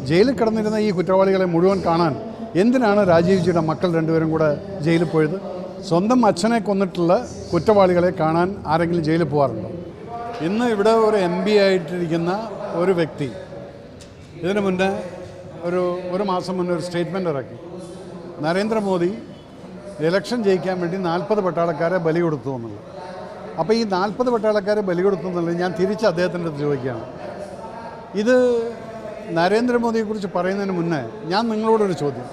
ജയിലിൽ കിടന്നിരുന്ന ഈ കുറ്റവാളികളെ മുഴുവൻ കാണാൻ എന്തിനാണ് രാജീവ്ജിയുടെ മക്കൾ രണ്ടുപേരും കൂടെ ജയിലിൽ പോയത്? സ്വന്തം അച്ഛനെ കൊന്നിട്ടുള്ള കുറ്റവാളികളെ കാണാൻ ആരെങ്കിലും ജയിലിൽ പോകാറുണ്ടോ? ഇന്ന് ഇവിടെ ഒരു MP ആയിട്ടിരിക്കുന്ന ഒരു വ്യക്തി ഇതിനു മുന്നേ ഒരു മാസം മുന്നേ ഒരു സ്റ്റേറ്റ്മെൻറ്റ് ഇറക്കി. നരേന്ദ്രമോദി ഇലക്ഷൻ ജയിക്കാൻ വേണ്ടി 40 പട്ടാളക്കാരെ ബലി കൊടുത്തു എന്നുള്ളത്. അപ്പോൾ ഈ 40 പട്ടാളക്കാരെ ബലി കൊടുത്തു എന്നുള്ളത് ഞാൻ തിരിച്ച് അദ്ദേഹത്തിൻ്റെ അടുത്ത് ചോദിക്കുകയാണ്. ഇത് നരേന്ദ്രമോദിയെക്കുറിച്ച് പറയുന്നതിന് മുന്നേ ഞാൻ നിങ്ങളോടൊരു ചോദ്യം.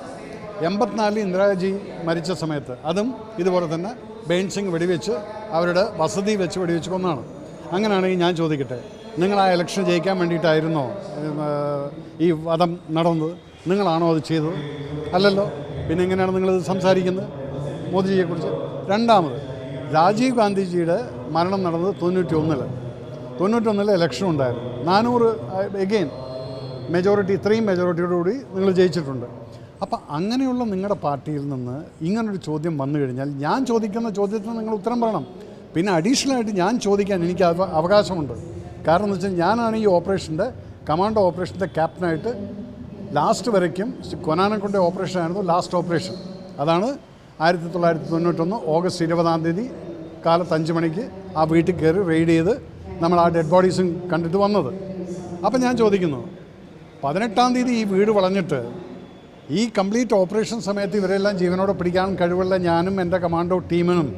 84 ഇന്ദിരാജി മരിച്ച സമയത്ത് അതും ഇതുപോലെ തന്നെ ബെയിൻ സിംഗ് വെടിവെച്ച് അവരുടെ വസതി വെച്ച് വെടിവെച്ച് കൊന്നാണ്. അങ്ങനെയാണെങ്കിൽ ഞാൻ ചോദിക്കട്ടെ, നിങ്ങൾ ആ ഇലക്ഷൻ ജയിക്കാൻ വേണ്ടിയിട്ടായിരുന്നോ ഈ വധം നടന്നത്? നിങ്ങളാണോ അത് ചെയ്തത്? അല്ലല്ലോ. പിന്നെ എങ്ങനെയാണ് നിങ്ങളിത് സംസാരിക്കുന്നത് മോദിജിയെക്കുറിച്ച്? രണ്ടാമത്, രാജീവ് ഗാന്ധിജിയുടെ മരണം നടന്നത് 91 ഇലക്ഷൻ ഉണ്ടായിരുന്നു. 400 എഗെയിൻ മെജോറിറ്റി, ഇത്രയും മെജോറിറ്റിയോടുകൂടി നിങ്ങൾ ജയിച്ചിട്ടുണ്ട്. അപ്പം അങ്ങനെയുള്ള നിങ്ങളുടെ പാർട്ടിയിൽ നിന്ന് ഇങ്ങനൊരു ചോദ്യം വന്നു കഴിഞ്ഞാൽ ഞാൻ ചോദിക്കുന്ന ചോദ്യത്തിന് നിങ്ങൾ ഉത്തരം പറയണം. പിന്നെ അഡീഷണലായിട്ട് ഞാൻ ചോദിക്കാൻ എനിക്ക് അവകാശമുണ്ട്. കാരണം എന്ന് വെച്ചാൽ ഞാനാണ് ഈ ഓപ്പറേഷൻ്റെ കമാൻഡോ ഓപ്പറേഷൻ്റെ ക്യാപ്റ്റനായിട്ട് ലാസ്റ്റ് വരയ്ക്കും. കൊനാനക്കൊണ്ട ഓപ്പറേഷനായിരുന്നു ലാസ്റ്റ് ഓപ്പറേഷൻ. അതാണ് 1991 ഓഗസ്റ്റ് 20 കാലത്ത് 5 മണിക്ക് ആ വീട്ടിൽ കയറി റെയ്ഡ് ചെയ്ത് നമ്മൾ ആ ഡെഡ് ബോഡീസും കണ്ടിട്ട് വന്നത്. അപ്പം ഞാൻ ചോദിക്കുന്നു, 18 ഈ വീട് വളഞ്ഞിട്ട് ഈ കംപ്ലീറ്റ് ഓപ്പറേഷൻ സമയത്ത് ഇവരെല്ലാം ജീവനോടെ പിടിക്കാൻ കഴിവുള്ള ഞാനും എൻ്റെ കമാൻഡോ ടീമിനും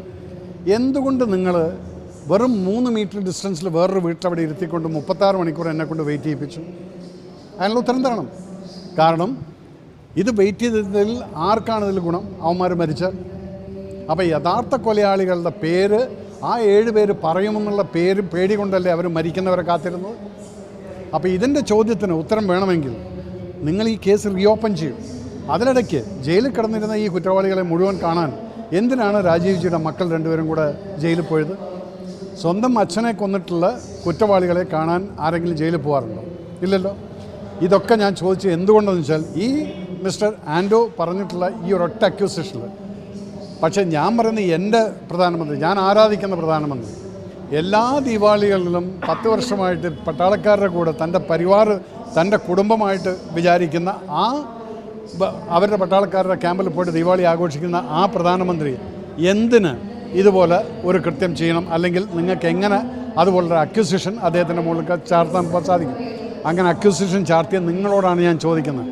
എന്തുകൊണ്ട് നിങ്ങൾ വെറും 3 മീറ്റർ ഡിസ്റ്റൻസിൽ വേറൊരു വീട്ടിലവിടെ ഇരുത്തിക്കൊണ്ട് 36 മണിക്കൂർ എന്നെക്കൊണ്ട് വെയിറ്റ് ചെയ്യിപ്പിച്ചു? അതിനുള്ള ഉത്തരം തരണം. കാരണം ഇത് വെയിറ്റ് ചെയ്തതിൽ ആർക്കാണ് ഇതിൽ ഗുണം? അവന്മാർ മരിച്ചാൽ. അപ്പോൾ യഥാർത്ഥ കൊലയാളികളുടെ പേര് ആ 7 പേര് പറയുമെന്നുള്ള പേടി കൊണ്ടല്ലേ അവർ മരിക്കുന്നവരെ കാത്തിരുന്നത്. അപ്പോൾ ഇതിൻ്റെ ചോദ്യത്തിന് ഉത്തരം വേണമെങ്കിൽ നിങ്ങൾ ഈ കേസ് റീഓപ്പൺ ചെയ്യും. അതിനിടയ്ക്ക് ജയിലിൽ കിടന്നിരുന്ന ഈ കുറ്റവാളികളെ മുഴുവൻ കാണാൻ എന്തിനാണ് രാജീവ്ജിയുടെ മക്കൾ രണ്ടുപേരും കൂടെ ജയിലിൽ പോയത്? സ്വന്തം അച്ഛനെ കൊന്നിട്ടുള്ള കുറ്റവാളികളെ കാണാൻ ആരെങ്കിലും ജയിലിൽ പോകാറുണ്ടോ? ഇല്ലല്ലോ. ഇതൊക്കെ ഞാൻ ചോദിച്ചത് എന്തുകൊണ്ടെന്ന് വെച്ചാൽ ഈ മിസ്റ്റർ ആൻഡോ പറഞ്ഞിട്ടുള്ള ഈ ഒരൊറ്റ അക്യൂസേഷനിൽ, പക്ഷേ ഞാൻ പറയുന്നത് എൻ്റെ പ്രധാനമന്ത്രി, ഞാൻ ആരാധിക്കുന്ന പ്രധാനമന്ത്രി എല്ലാ ദീപാവലികളിലും 10 വർഷമായിട്ട് പട്ടാളക്കാരുടെ കൂടെ തൻ്റെ പരിവാർ, തൻ്റെ കുടുംബമായിട്ട് വിചാരിക്കുന്ന അവരുടെ പട്ടാളക്കാരുടെ ക്യാമ്പിൽ പോയിട്ട് ദീപാവലി ആഘോഷിക്കുന്ന ആ പ്രധാനമന്ത്രി എന്തിന് ഇതുപോലെ ഒരു കൃത്യം ചെയ്യണം? അല്ലെങ്കിൽ നിങ്ങൾക്ക് എങ്ങനെ അതുപോലൊരു അക്യൂസിഷൻ അദ്ദേഹത്തിൻ്റെ മുകളിൽ ചാർത്താൻ സാധിക്കും? അങ്ങനെ അക്യൂസിഷൻ ചാർത്തിയ നിങ്ങളോടാണ് ഞാൻ ചോദിക്കുന്നത്.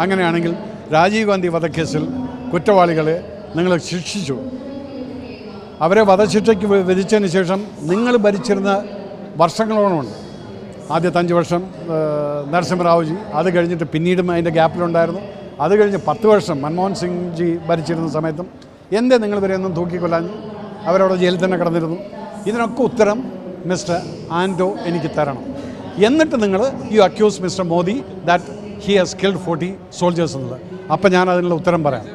അങ്ങനെയാണെങ്കിൽ രാജീവ് ഗാന്ധി വധക്കേസിൽ കുറ്റവാളികളെ നിങ്ങൾ ശിക്ഷിച്ചു. അവരെ വധശിക്ഷയ്ക്ക് വിധിച്ചതിന് ശേഷം നിങ്ങൾ ഭരിച്ചിരുന്ന വർഷങ്ങളോളമുണ്ട്. ആദ്യത്തെ 5 വർഷം നരസിംഹറാവുജി, അത് കഴിഞ്ഞിട്ട് പിന്നീടും അതിൻ്റെ ഗ്യാപ്പിലുണ്ടായിരുന്നു. അത് കഴിഞ്ഞ് 10 വർഷം മൻമോഹൻ സിംഗ് ജി ഭരിച്ചിരുന്ന സമയത്തും എന്തേ നിങ്ങൾ ഇവരെയൊന്നും തൂക്കിക്കൊല്ലാഞ്ഞു? അവരവിടെ ജയിലിൽ തന്നെ കിടന്നിരുന്നു. ഇതിനൊക്കെ ഉത്തരം മിസ്റ്റർ ആൻഡോ എനിക്ക് തരണം. എന്നിട്ട് നിങ്ങൾ you accuse mister Modi that he has killed 40 soldiers എന്നുള്ളത്. അപ്പം ഞാൻ അതിനുള്ള ഉത്തരം പറയാം.